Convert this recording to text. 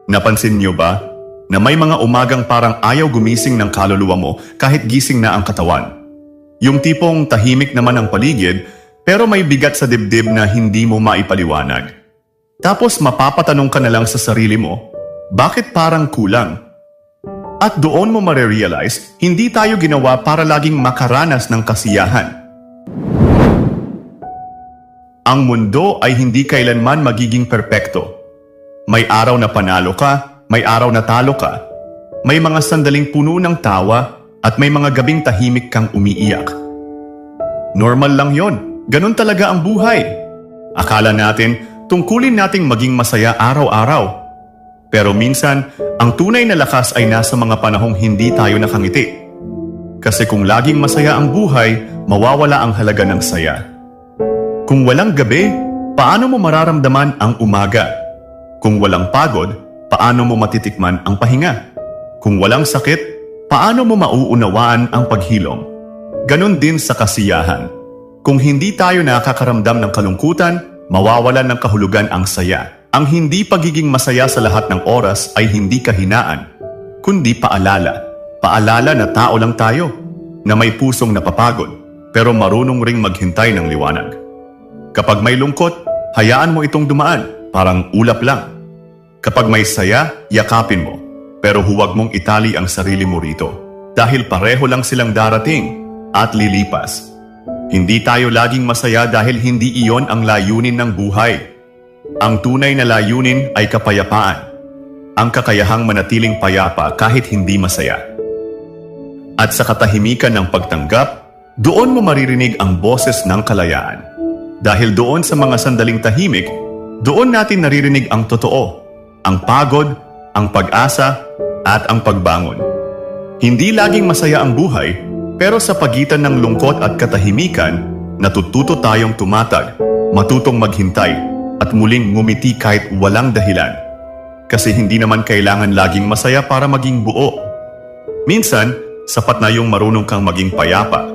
Napansin niyo ba na may mga umagang parang ayaw gumising ng kaluluwa mo kahit gising na ang katawan? Yung tipong tahimik naman ang paligid pero may bigat sa dibdib na hindi mo maipaliwanag. Tapos mapapatanong ka na lang sa sarili mo, bakit parang kulang? At doon mo marerealize, hindi tayo ginawa para laging makaranas ng kasiyahan. Ang mundo ay hindi kailanman magiging perpekto. May araw na panalo ka, may araw na talo ka. May mga sandaling puno ng tawa at may mga gabing tahimik kang umiiyak. Normal lang yon. Ganun talaga ang buhay. Akala natin, tungkulin nating maging masaya araw-araw. Pero minsan, ang tunay na lakas ay nasa mga panahong hindi tayo nakangiti. Kasi kung laging masaya ang buhay, mawawala ang halaga ng saya. Kung walang gabi, paano mo mararamdaman ang umaga? Kung walang pagod, paano mo matitikman ang pahinga? Kung walang sakit, paano mo mauunawaan ang paghilom? Ganon din sa kasiyahan. Kung hindi tayo nakakaramdam ng kalungkutan, mawawalan ng kahulugan ang saya. Ang hindi pagiging masaya sa lahat ng oras ay hindi kahinaan, kundi paalala. Paalala na tao lang tayo, na may pusong napapagod, pero marunong ring maghintay ng liwanag. Kapag may lungkot, hayaan mo itong dumaan, parang ulap lang. Kapag may saya, yakapin mo, pero huwag mong itali ang sarili mo rito. Dahil pareho lang silang darating at lilipas. Hindi tayo laging masaya dahil hindi iyon ang layunin ng buhay. Ang tunay na layunin ay kapayapaan. Ang kakayahang manatiling payapa kahit hindi masaya. At sa katahimikan ng pagtanggap, doon mo maririnig ang boses ng kalayaan. Dahil doon sa mga sandaling tahimik, doon natin naririnig ang totoo, ang pagod, ang pag-asa, at ang pagbangon. Hindi laging masaya ang buhay, pero sa pagitan ng lungkot at katahimikan, natututo tayong tumatag, matutong maghintay, at muling ngumiti kahit walang dahilan. Kasi hindi naman kailangan laging masaya para maging buo. Minsan, sapat na yung marunong kang maging payapa.